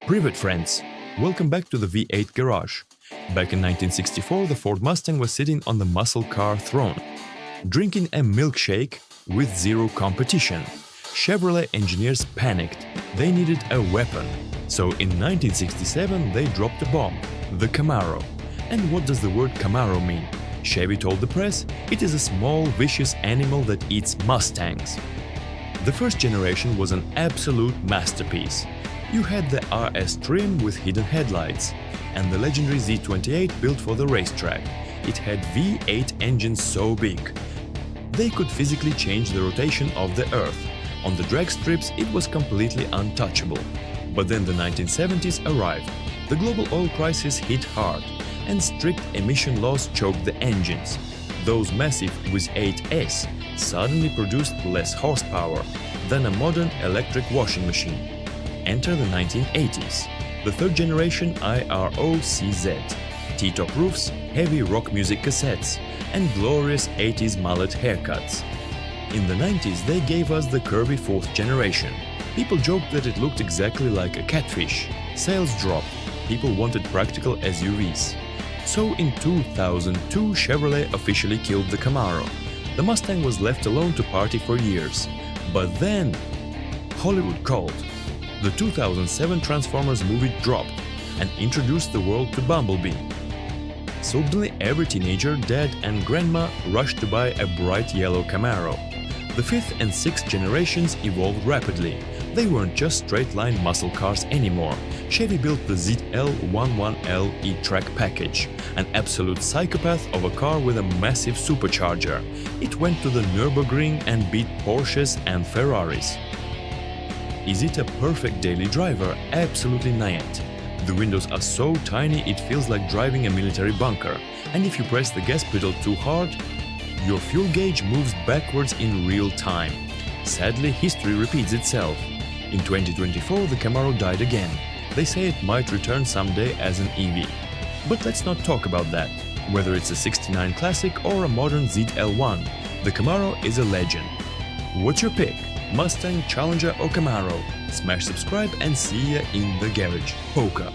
Privet friends, welcome back to the V8 Garage. Back in 1964, the Ford Mustang was sitting on the muscle car throne, drinking a milkshake with zero competition. Chevrolet engineers panicked. They needed a weapon. So in 1967, they dropped a bomb, the Camaro. And what does the word Camaro mean? Chevy told the press, it is a small, vicious animal that eats Mustangs. The first generation was an absolute masterpiece. You had the RS trim with hidden headlights, and the legendary Z28 built for the racetrack. It had V8 engines so big. They could physically change the rotation of the Earth. On the drag strips, it was completely untouchable. But then the 1970s arrived. The global oil crisis hit hard, and strict emission laws choked the engines. Those massive V8s suddenly produced less horsepower than a modern electric washing machine. Enter the 1980s. The third generation IROC-Z, T-top roofs, heavy rock music cassettes, and glorious 80s mullet haircuts. In the 90s, they gave us the curvy fourth generation. People joked that it looked exactly like a catfish. Sales dropped. People wanted practical SUVs. So in 2002, Chevrolet officially killed the Camaro. The Mustang was left alone to party for years. But then, Hollywood called. The 2007 Transformers movie dropped and introduced the world to Bumblebee. Suddenly every teenager, dad and grandma rushed to buy a bright yellow Camaro. The fifth and sixth generations evolved rapidly. They weren't just straight-line muscle cars anymore. Chevy built the ZL11L E-Track package, an absolute psychopath of a car with a massive supercharger. It went to the Nürburgring and beat Porsches and Ferraris. Is it a perfect daily driver? Absolutely not. The windows are so tiny it feels like driving a military bunker, and if you press the gas pedal too hard, your fuel gauge moves backwards in real time. Sadly, history repeats itself. In 2024, the Camaro died again. They say it might return someday as an EV. But let's not talk about that. Whether it's a 69 Classic or a modern ZL1, the Camaro is a legend. What's your pick? Mustang, Challenger or Camaro? Smash subscribe and see ya in the garage. Polka.